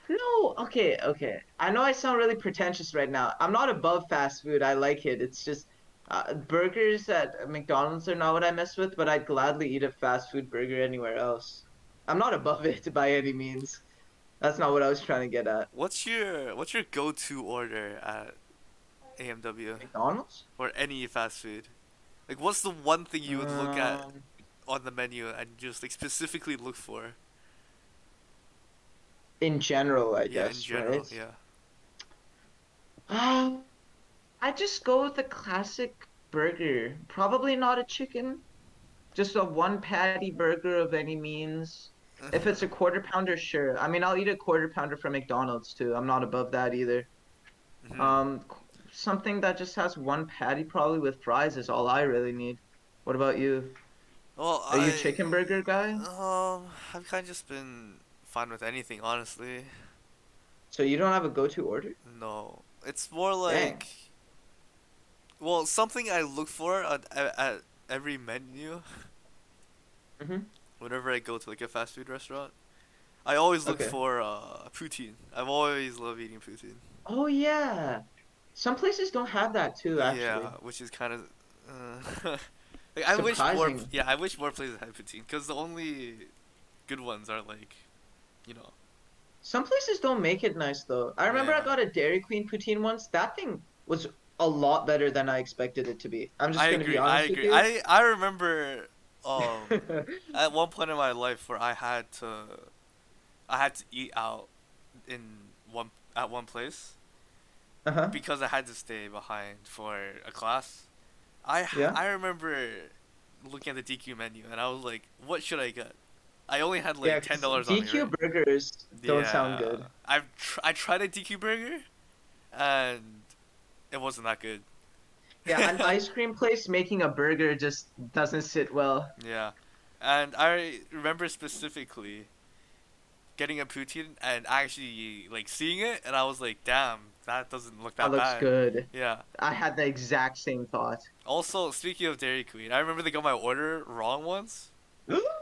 A: No, okay, okay. I know I sound really pretentious right now. I'm not above fast food. I like it. It's just burgers at McDonald's are not what I mess with, but I'd gladly eat a fast food burger anywhere else. I'm not above it by any means. That's not what I was trying to get at.
B: What's your go-to order at AMW
A: McDonald's?
B: or any fast food? Like, what's the one thing you would look at
A: Um,
B: on the menu and just like specifically look for?
A: in general, I
B: Yeah, in
A: guess, right?
B: general. Yeah.
A: Um, I just go with the classic burger. Probably not a chicken, just a one patty burger of any means. If it's a quarter pounder, sure. I mean, I'll eat a quarter pounder from McDonald's too. I'm not above that either.
B: hmm
A: Um, Something that just has one patty probably with fries is all I really need. What about you?
B: Well,
A: Are you a chicken burger guy?
B: I've kind of just been fine with anything, honestly.
A: So you don't have a go-to order?
B: No, it's more
A: Dang.
B: like, well, something I look for at every menu
A: Mm-hmm.
B: whenever I go to like a fast food restaurant. I always look
A: Okay.
B: for poutine. I've always loved eating poutine.
A: Oh yeah. Some places don't have that too,
B: Yeah,
A: actually.
B: which is kind of like
A: Surprising.
B: I wish more places had poutine because the only good ones are like, you know,
A: Some places don't make it nice though. I remember I
B: yeah.
A: got a Dairy Queen poutine once. That thing was a lot better than I expected it to be. I'm
B: I
A: just gonna be
B: agree. I
A: honest with
B: agree.
A: you.
B: I remember at one point in my life where I had to eat out in one place
A: Uh-huh.
B: because I had to stay behind for a class.
A: Yeah.
B: I remember looking at the DQ menu and I was like, what should I get? I only had
A: Yeah,
B: like ten
A: because
B: dollars on me,
A: DQ
B: right?
A: burgers don't sound
B: Yeah,
A: good.
B: I tried a DQ burger and it wasn't that good.
A: Yeah, an ice cream place making a burger just doesn't sit well.
B: Yeah, and I remember specifically getting a poutine and actually like seeing it, and I was like, damn, that doesn't look
A: That
B: that
A: looks
B: bad.
A: good.
B: Yeah.
A: I had the exact same thought.
B: Also, speaking of Dairy Queen, I remember they got my order wrong once,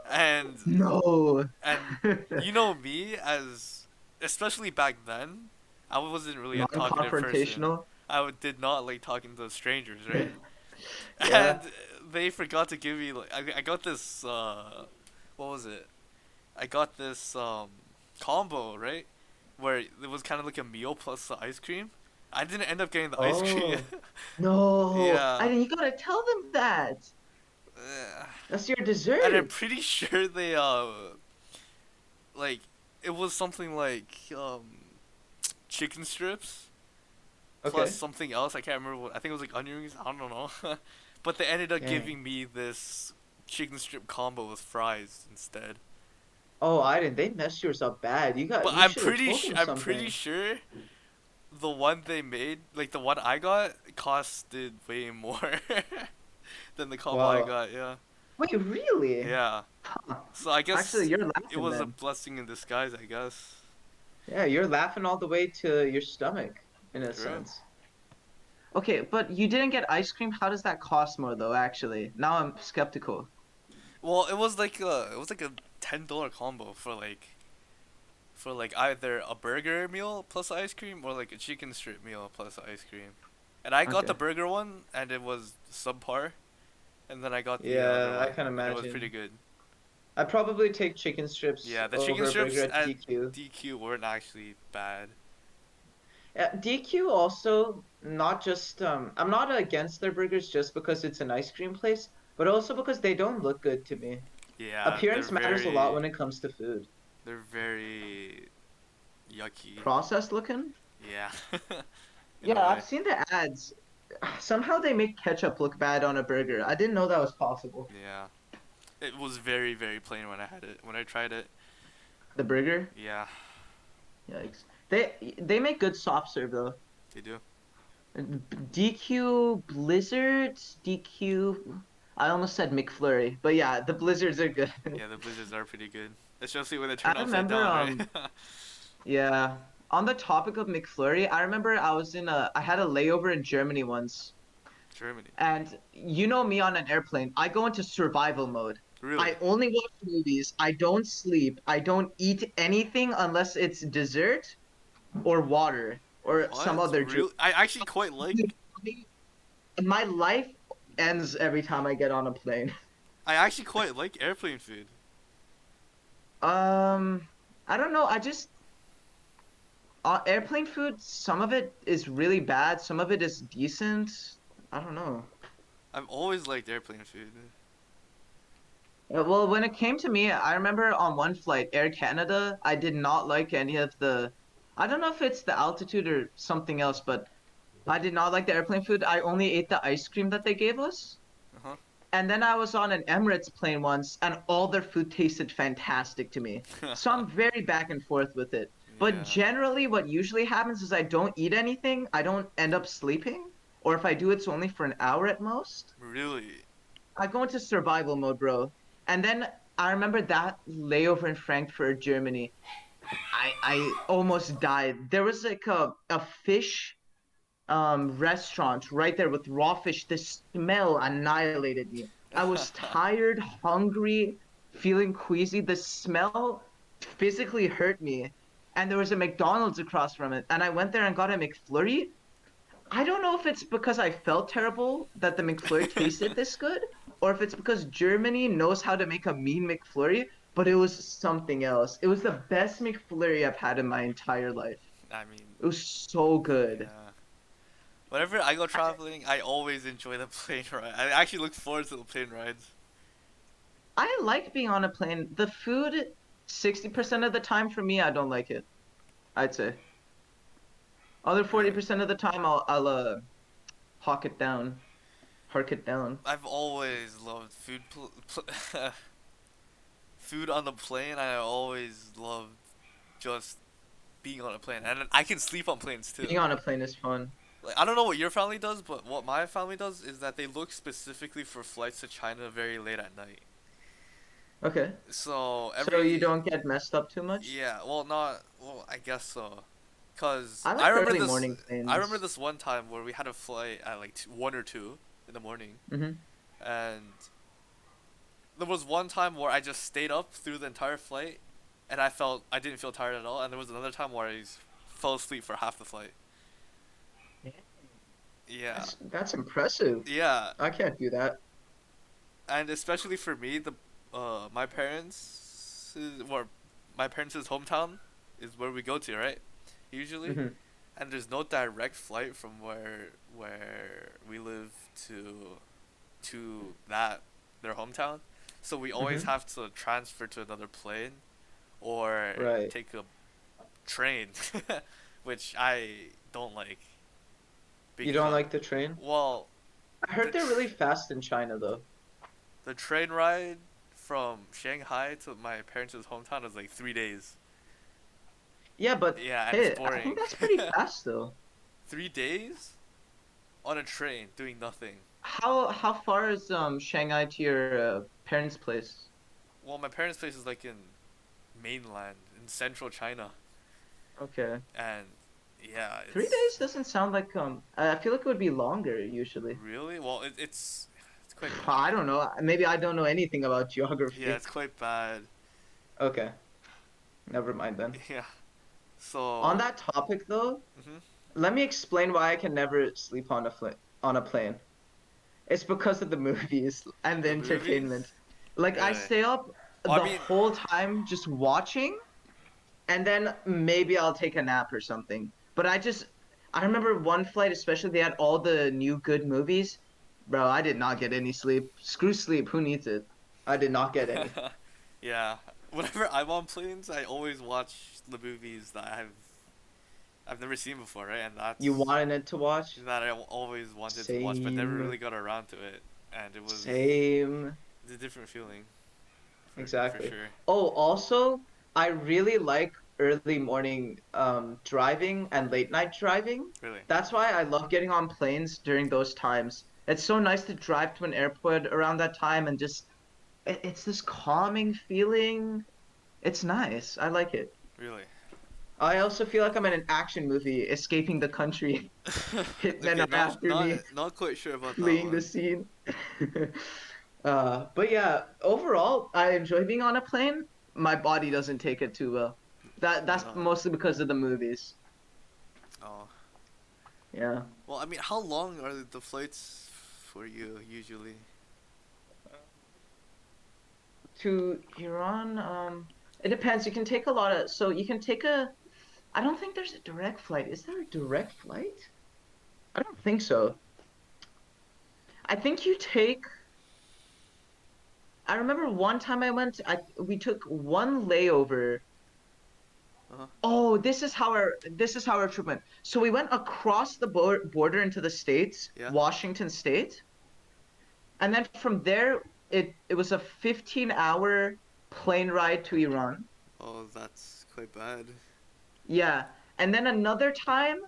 B: and
A: No.
B: and you know me as especially back then, I wasn't really a talkative person.
A: Non-confrontational.
B: Did not like talking to strangers, right? And
A: Yeah.
B: they forgot to give me like I got this what was it? I got this combo, right? Where it was kind of like a meal plus the ice cream. I didn't end up getting the ice cream.
A: Oh. No. I
B: Yeah.
A: didn't, you gotta tell them that.
B: Uh,
A: That's your
B: and I'm
A: dessert.
B: pretty sure like it was something like chicken strips plus
A: Okay.
B: something else. I can't remember what. I think it was like onion rings. I don't know. But they ended up
A: Dang.
B: giving me this chicken strip combo with fries instead.
A: Oh, I didn't. They messed yours up bad.
B: But
A: You should have told them
B: I'm pretty
A: something.
B: sure the one they made, like the one I got, costed way more than the combo I
A: Wow.
B: got. Yeah,
A: Wait, really?
B: yeah.
A: Huh.
B: So I
A: Actually,
B: guess
A: you're
B: it
A: laughing
B: was a
A: then.
B: blessing in disguise. I guess.
A: Yeah, you're laughing all the way to your stomach, in a
B: True.
A: sense. Okay, but you didn't get ice cream. How does that cost more though, actually? Now I'm skeptical.
B: Well, it was like a $10 combo for like either a burger meal plus ice cream or like a chicken strip meal plus ice cream. And I got the
A: Okay.
B: burger one and it was subpar, and then I got the other
A: Yeah, I
B: one
A: can
B: and it was pretty
A: imagine.
B: good.
A: I'd probably take chicken strips
B: Yeah, the chicken
A: over a burger
B: strips
A: at
B: at
A: DQ.
B: DQ weren't actually bad.
A: DQ also not just I'm not against their burgers just because it's an ice cream place, but also because they don't look good to me.
B: Yeah,
A: Appearance matters a lot when it comes to food.
B: they're very yucky.
A: Processed looking?
B: Yeah, in a
A: Yeah,
B: way.
A: I've seen the ads. Somehow they make ketchup look bad on a burger. I didn't know that was possible.
B: Yeah, it was very plain when I had it when I tried it.
A: The burger?
B: Yeah,
A: Yikes. They make good soft serve though.
B: they do.
A: DQ Blizzards, DQ. I almost said McFlurry, but yeah, the Blizzards are good.
B: Yeah, the blizzards are pretty good, especially when they
A: I
B: turn upside
A: remember,
B: down, right?
A: yeah. On the topic of McFlurry, I remember I had a layover in Germany once,
B: Germany.
A: and you know me on an airplane, I go into survival mode.
B: Really?
A: I only watch movies. I don't sleep. I don't eat anything unless it's dessert or water or some
B: What?
A: other drink.
B: Real? I actually quite like.
A: My life ends every time I get on a plane.
B: I actually quite like airplane food.
A: Um, I don't know. I just airplane food. Some of it is really bad. Some of it is decent. I don't know.
B: I've always liked airplane food.
A: Well, when it came to me, I remember on one flight, Air Canada, I did not like any of the. I don't know if it's the altitude or something else, but I did not like the airplane food. I only ate the ice cream that they gave us.
B: Uh
A: And then I was on an Emirates plane once, and all their food tasted fantastic to me. So
B: huh.
A: I'm very back and forth with it. But
B: Yeah.
A: generally, what usually happens is I don't eat anything. I don't end up sleeping. Or if I do, it's only for an hour at most.
B: Really?
A: I go into survival mode, bro. And then I remember that layover in Frankfurt, Germany. I almost died. There was like a fish restaurant right there with raw fish. The smell annihilated me. I was tired, hungry, feeling queasy. The smell physically hurt me. And there was a McDonald's across from it. And I went there and got a McFlurry. I don't know if it's because I felt terrible that the McFlurry tasted this good, or if it's because Germany knows how to make a mean McFlurry, but it was something else. It was the best McFlurry I've had in my entire life.
B: I mean,
A: It was so good.
B: yeah. Whenever I go traveling, I always enjoy the plane ride. I actually look forward to the plane rides.
A: I like being on a plane. The food, 60% of the time for me, I don't like it, I'd say. Other
B: Really?
A: 40% of the time, I'll hawk it down, hark it down.
B: I've always loved food on the plane. I always loved just being on a plane, and I can sleep on planes too.
A: Being on a plane is fun.
B: Like I don't know what your family does, but what my family does is that they look specifically for flights to China very late at night.
A: Okay.
B: So
A: So you
B: every
A: don't get messed up too much?
B: yeah, well not well I guess so, cause
A: I like early morning
B: I remember
A: planes.
B: this one time where we had a flight at like 1 or 2 in the morning,
A: Hmm.
B: and there was one time where I just stayed up through the entire flight, and I didn't feel tired at all, and there was another time where fell asleep for half the flight. Yeah,
A: That's impressive.
B: yeah,
A: I can't do that.
B: and especially for me, the my parents, or my parents' hometown, is where we go to, right? Usually,
A: Hmm.
B: and there's no direct flight from where we live to that their hometown, so we always
A: Hmm.
B: have to transfer to another plane, or
A: Right.
B: take a train, which I don't like
A: You don't
B: because,
A: like the train?
B: well,
A: I
B: the
A: heard they're really
B: tr-
A: fast in China though.
B: the train ride from Shanghai to my parents' hometown is like 3 days.
A: Yeah, but
B: Yeah, and it's
A: hey, I
B: boring.
A: think that's pretty fast though.
B: 3 days on a train doing nothing.
A: How far is Shanghai to your parents' place?
B: Well, my parents' place is like in mainland in central China,
A: Okay.
B: and yeah,
A: 3 days doesn't sound like I feel like it would be longer usually.
B: really well. It's quite
A: I
B: bad.
A: don't know. Maybe I don't know anything about
B: Yeah,
A: geography.
B: it's quite bad.
A: Okay, never mind then.
B: Yeah.
A: On
B: So,
A: that topic though,
B: hmm,
A: let me explain why I can never sleep on on a plane. It's because of the movies and the
B: the movies,
A: entertainment. Like I
B: really.
A: stay up
B: Well, I
A: the
B: mean,
A: whole time just watching, and then maybe I'll take a nap or something. But I remember one flight, especially they had all the new good movies. Bro, I did not get any sleep. Screw sleep, who needs it? I did not get any.
B: yeah. Whenever I'm on planes, I always watch the movies that I've never seen before, right? And
A: You
B: that's
A: wanted to watch?
B: that I always wanted to watch, but never
A: Same,
B: really got around to it. And
A: same.
B: it's a different feeling, for
A: Exactly.
B: sure.
A: Oh, also, I really like early morning driving and late night driving.
B: Really.
A: That's why I love getting on planes during those times. It's so nice to drive to an airport around that time and just it's this calming feeling. It's nice. I like it.
B: Really.
A: I also feel like I'm in an action movie, escaping the country. Hitmen
B: Okay,
A: are after me,
B: not quite sure about that
A: fleeing the
B: one.
A: scene. But yeah, overall, I enjoy being on a plane. My body doesn't take it too well. That's
B: No.
A: mostly because of the movies.
B: Oh.
A: Yeah.
B: Well, I mean, how long are the flights for you usually?
A: To Iran, it depends. You can take a lot of, so you can take a, I don't think there's a direct flight. Is there a direct flight? I don't think so. I think you take, I remember one time we took one layover.
B: Uh-huh.
A: Oh, this is how our trip went. So we went across the border into the States,
B: Yeah.
A: Washington State, and then from there it was a 15-hour plane ride to Iran.
B: Oh, that's quite bad.
A: Yeah. And then another time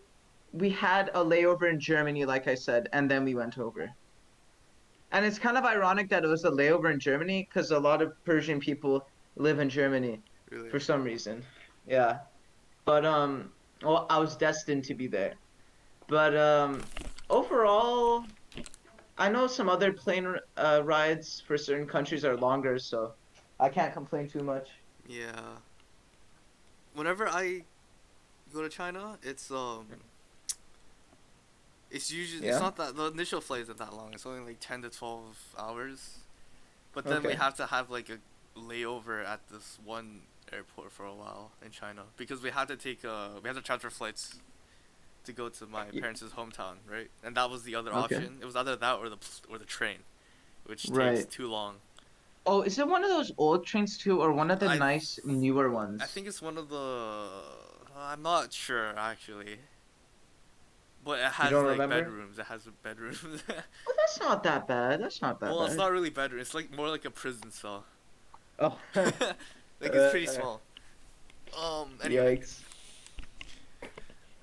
A: we had a layover in Germany, like I said, and then we went over. And it's kind of ironic that it was a layover in Germany because a lot of Persian people live in Germany
B: Really.
A: for some reason. Yeah. But well, I was destined to be there. But overall, I know some other plane rides for certain countries are longer, so I can't complain too much.
B: Yeah. Whenever I go to China, it's usually it's
A: Yeah?
B: not that the initial flight isn't that long. It's only like 10 to 12 hours. But then we
A: Okay.
B: have to have like a layover at this one airport for a while in China because we had to transfer flights to go to my
A: Y-
B: parents' hometown, right? And that was the other
A: Okay.
B: option. It was either that or the train, which takes
A: Right.
B: too long.
A: Oh, is it one of those old trains too, or one of the
B: I
A: nice newer
B: I
A: ones?
B: think it's one of the I'm not sure actually, but it
A: You
B: has
A: don't
B: like
A: remember?
B: bedrooms. It has bedrooms.
A: Oh, that's not that bad. That's not that
B: Well, it's
A: bad.
B: not really bedroom. It's like more like a prison cell.
A: Oh,
B: Like it's pretty small. Anyway,
A: yikes.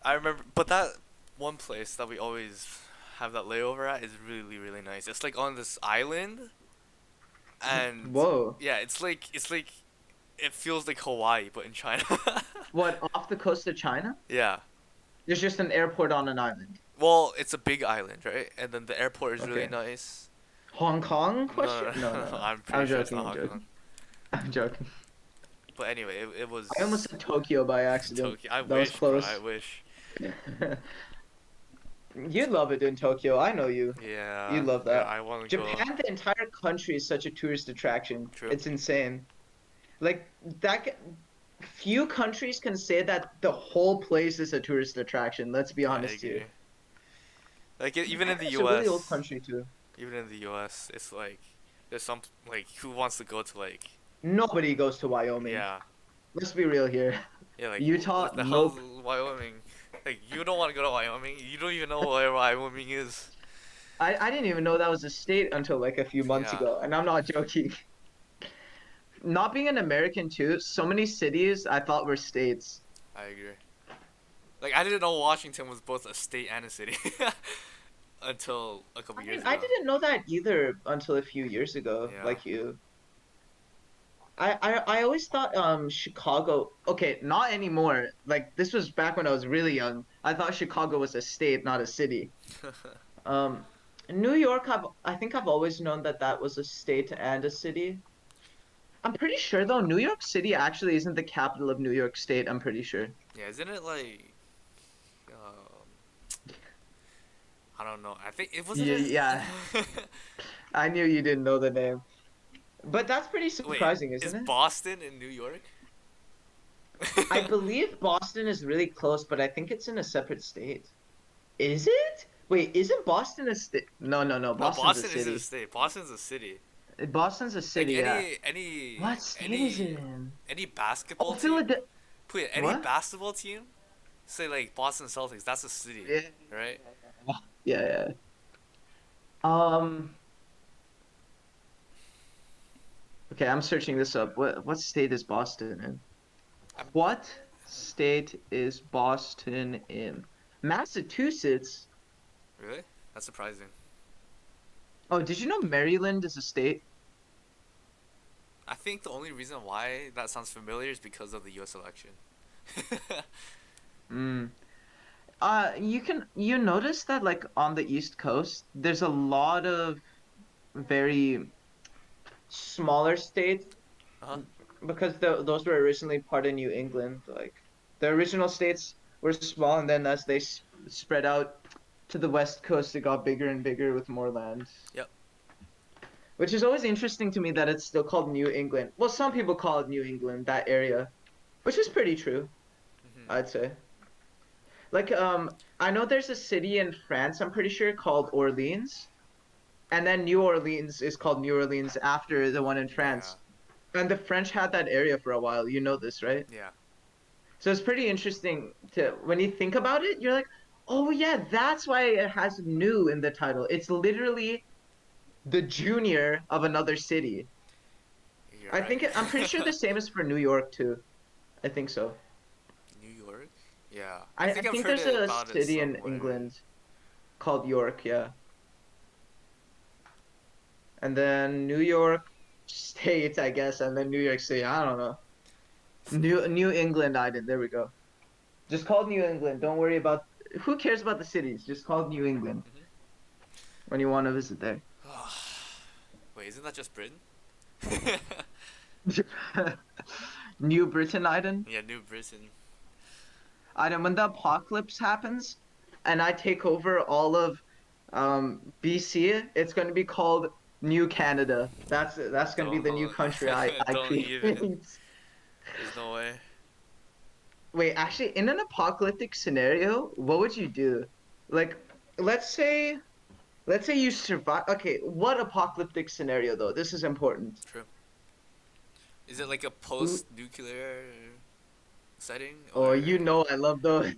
B: I remember, but that one place that we always have that layover at is really really nice. It's like on this island, and
A: Whoa.
B: yeah, it's like it feels like Hawaii but in China.
A: What, off the coast of China?
B: Yeah.
A: There's just an airport on an island.
B: Well, it's a big island, right? And then the airport is really
A: Okay.
B: nice.
A: Hong Kong
B: No,
A: question?
B: no,
A: No,
B: no,
A: no, no.
B: I'm pretty
A: I'm
B: sure it's
A: joking.
B: not
A: I'm
B: Hong Kong.
A: joking. I'm joking.
B: But anyway, it
A: I almost
B: was
A: said Tokyo by accident.
B: Tokyo. I
A: That was
B: wish, bro. I
A: close.
B: wish.
A: You'd love it in Tokyo. I know you.
B: Yeah,
A: You'd love
B: yeah.
A: that.
B: I want to go.
A: Japan, the entire country is such a tourist attraction.
B: True.
A: It's insane. Like that, few countries can say that the whole place is a tourist attraction. Let's be
B: I
A: honest here.
B: agree. Like even
A: Japan
B: in the
A: is a really old
B: U.S.,
A: country too.
B: it's like there's some like who wants to go to like
A: Nobody goes to Wyoming.
B: yeah
A: let's be real here.
B: Yeah, like
A: Utah,
B: what the hell's
A: nope.
B: Wyoming? Like you don't want to go to Wyoming. You don't even know where Wyoming is.
A: I didn't even know that was a state until like a few months
B: Yeah,
A: ago, and I'm not joking. Not being an American too, so many cities I thought were states.
B: I agree. Like I didn't know Washington was both a state and a city until a couple years
A: I
B: ago.
A: didn't know that either until a few years ago,
B: Yeah.
A: like you. I always thought Chicago, okay, not anymore. Like this was back when I was really young. I thought Chicago was a state, not a city. Um New York, I think I've always known that that was a state and a city. I'm pretty sure though, New York City actually isn't the capital of New York State, I'm pretty sure.
B: Yeah, isn't it like um, I don't know. I think it wasn't
A: Yeah,
B: it.
A: yeah. I knew you didn't know the name. But that's pretty
B: Wait,
A: surprising,
B: is
A: isn't it?
B: Boston in New York?
A: I believe Boston is really close, but I think it's in a separate state. Is it? Wait, isn't Boston a state? No, no, no.
B: No,
A: Boston's a
B: Boston isn't a
A: city.
B: state. Boston's a city.
A: Boston's a
B: Like
A: city, yeah. What state is it
B: any
A: in?
B: any
A: Oh,
B: basketball team.
A: Philadelphia.
B: Wait, any
A: What?
B: basketball team. Say like Boston Celtics. That's a city,
A: Yeah,
B: right?
A: yeah, yeah. Um. Okay, I'm searching this up. What state is Boston in?
B: I'm,
A: What state is Boston in? Massachusetts.
B: really? That's surprising.
A: Oh, did you know Maryland is a state?
B: I think the only reason why that sounds familiar is because of the U.S. election.
A: Mm. You notice that like on the East Coast, there's a lot of very smaller states
B: Uh huh.
A: because those were originally part of New England. Like the original states were small, and then as they spread out to the West Coast, it got bigger and bigger with more land.
B: Yep.
A: Which is always interesting to me that it's still called New England. Well, some people call it New England, that area, which is pretty true,
B: Hmm.
A: I'd say. Like, I know there's a city in France, I'm pretty sure, called Orleans, and then New Orleans is called New Orleans after the one in
B: Yeah.
A: France. And the French had that area for a while. You know this, right?
B: Yeah.
A: So it's pretty interesting to when you think about it, you're like, oh yeah, that's why it has new in the title. It's literally the junior of another city.
B: You're right.
A: I'm pretty sure the same is for New York too. I think so.
B: New York? Yeah. I
A: I
B: think I've
A: think
B: heard
A: there's a
B: about it
A: city in
B: somewhere.
A: England called York, yeah. And then New York State, I guess, and then New York City. I don't know. New England Island. There we go. Just called New England. Don't worry about who cares about the cities. Just called New England
B: Hmm.
A: when you want to visit there.
B: Wait, isn't that just Britain?
A: New Britain Island.
B: Yeah, New Britain.
A: Island. When the apocalypse happens, and I take over all of BC, it's going to be called New Canada. That's going to be the new
B: Don't
A: country I
B: don't
A: create.
B: even. There's no way.
A: Wait, actually, in an apocalyptic scenario, what would you do? Like, let's say, let's say you survive. Okay, what apocalyptic scenario though? This is important.
B: True. Is it like a
A: Who-
B: post-nuclear setting
A: Oh,
B: or?
A: you know I love those.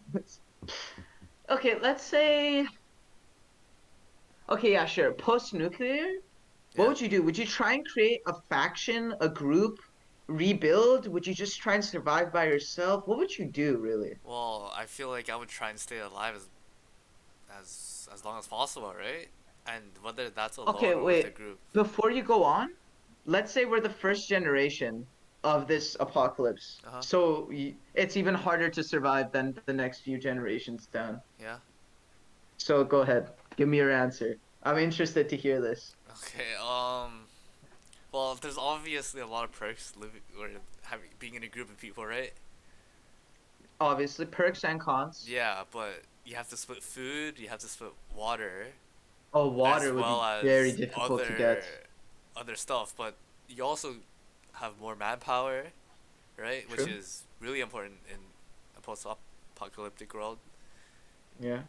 A: Okay, let's say. Okay, yeah, sure. Post-nuclear. What
B: Yeah.
A: would you do? Would you try and create a faction, a group, rebuild? Would you just try and survive by yourself? What would you do, really?
B: Well, I feel like I would try and stay alive as long as possible, right? And whether that's
A: Okay,
B: alone or with a
A: wait.
B: group.
A: Before you go on, let's say we're the first generation of this apocalypse.
B: Uh huh.
A: So it's even harder to survive than the next few generations down.
B: Yeah.
A: So go ahead. Give me your answer. I'm interested to hear this.
B: Okay. Well, there's obviously a lot of perks living or having being in a group of people, right?
A: Obviously, perks and cons.
B: Yeah, but you have to split food. You have to split water,
A: Oh,
B: as
A: water would
B: well
A: be very
B: as
A: difficult to get.
B: other stuff. But you also have more manpower, right? Which
A: True.
B: is really important in a post-apocalyptic world.
A: Yeah.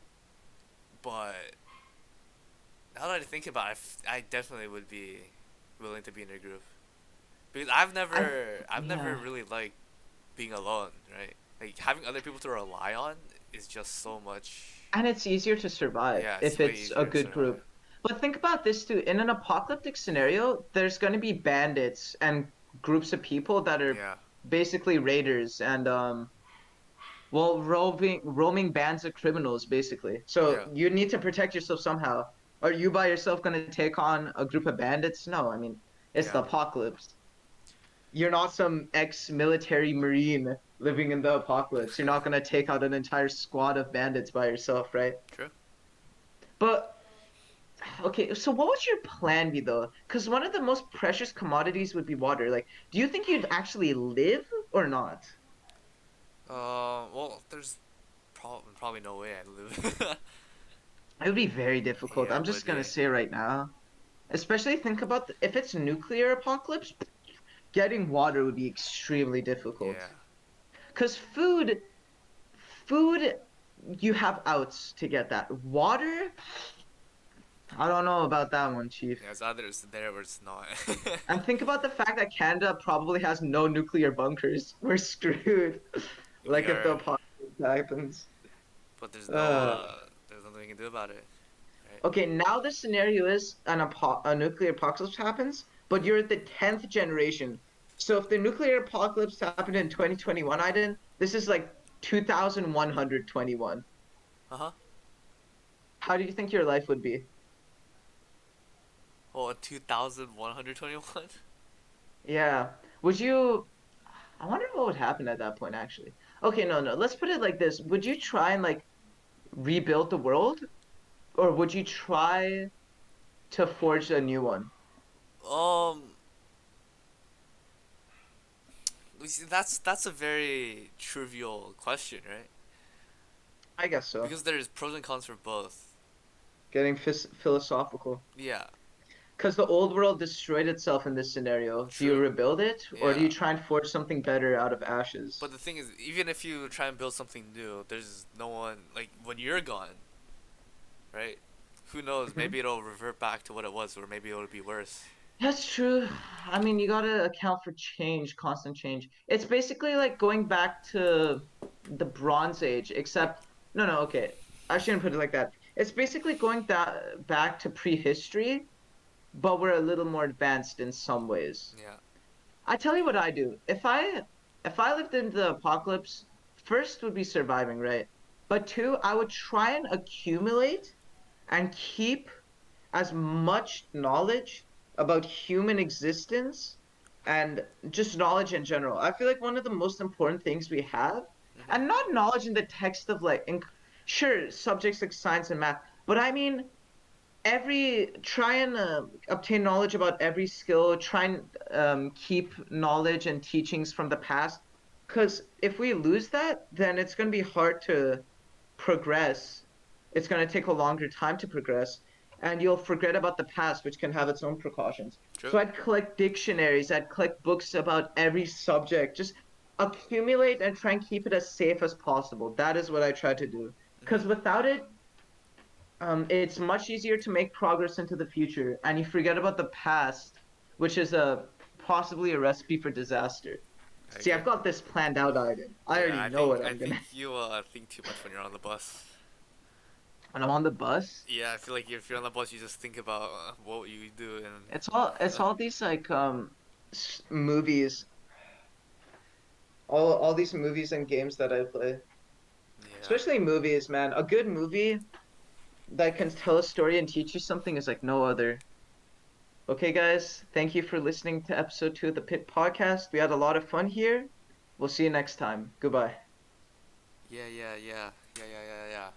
B: But now that I think about it, I definitely would be willing to be in a group because
A: I
B: I've never
A: yeah.
B: really liked being alone, right? Like having other people to rely on is just so much.
A: And it's easier to survive
B: Yeah, it's
A: if
B: way
A: it's a
B: easier to
A: good
B: survive.
A: group. But think about this too. In an apocalyptic scenario, there's going to be bandits and groups of people that are
B: Yeah,
A: basically raiders and well, roaming bands of criminals basically. So
B: yeah,
A: you need to protect yourself somehow. Are you by yourself going to take on a group of bandits? No, I mean, it's
B: yeah.
A: the apocalypse. You're not some ex-military marine living in the apocalypse. You're not going to take out an entire squad of bandits by yourself, right?
B: True.
A: But okay, so what would your plan be though? Because one of the most precious commodities would be water. Like, do you think you'd actually live or not?
B: Well, there's probably no way I'd live.
A: It would be very difficult.
B: Yeah,
A: I'm
B: it would
A: just gonna
B: be.
A: say right now. Especially think about if it's nuclear apocalypse, getting water would be extremely difficult.
B: Yeah.
A: Because food, you have outs to get that. Water, I don't know about that one, Chief.
B: Yeah, it's either it's there or it's not.
A: And think about the fact that Canada probably has no nuclear bunkers. We're screwed.
B: We
A: Like if the
B: are,
A: apocalypse happens.
B: but
A: Uh,
B: there's nothing we can do about it, right?
A: okay, now the scenario is a nuclear apocalypse happens, but you're the 10th generation. So if the nuclear apocalypse happened in 2021, Aiden, this is like 2121.
B: Uh huh.
A: How do you think your life would be?
B: Well, 2121.
A: Yeah. Would you I wonder what would happen at that point actually. Okay, no, no. Let's put it like this. Would you try and like rebuild the world or would you try to forge a new one?
B: Um, you see, that's a very trivial question, right?
A: I guess so.
B: Because there's pros and cons for both.
A: Getting philosophical.
B: Yeah,
A: Because the old world destroyed itself in this scenario. Do you
B: true.
A: rebuild it, or do
B: Yeah.
A: you try and forge something better out of
B: But
A: ashes?
B: the thing is, even if you try and build something new, there's no one like when you're gone, right? Who knows?
A: Mhm.
B: Maybe it'll revert back to what it was, or maybe it'll be worse.
A: That's true. I mean, you gotta account for change, constant change. It's basically like going back to the Bronze Age, except no, no, okay. I shouldn't put it like that. It's basically going back to prehistory, but we're a little more advanced in some ways.
B: Yeah.
A: I tell you what I do. If I lived in the apocalypse, first would be surviving, right? But two, I would try and accumulate and keep as much knowledge about human existence and just knowledge in general. I feel like one of the most important things we have,
B: Mhm.
A: and not knowledge in the text of like, sure, subjects like science and math, but I mean every try and obtain knowledge about every skill, try and keep knowledge and teachings from the past, because if we lose that, then it's going to be hard to progress. It's going to take a longer time to progress, and you'll forget about the past, which can have its own precautions.
B: True.
A: So I'd collect dictionaries, I'd collect books about every subject, just accumulate and try and keep it as safe as possible. That is what I try to do, because
B: Mhm.
A: without it, it's much easier to make progress into the future, and you forget about the past, which is possibly a recipe for disaster.
B: I
A: See,
B: agree.
A: I've got this planned out, Aiden. I
B: Yeah,
A: already know what
B: I
A: I'm gonna.
B: think you think too much when you're on the bus.
A: When I'm on the bus,
B: Yeah, I feel like if you're on the bus, you just think about what you do and.
A: it's all these like movies, all these movies and games that I play.
B: Yeah.
A: Especially movies, man. A good movie that can tell a story and teach you something is like no other. Okay, guys, thank you for listening to episode 2 of the Pit Podcast. We had a lot of fun here. We'll see you next time. Goodbye.
B: Yeah, yeah, yeah, yeah, yeah, yeah, yeah.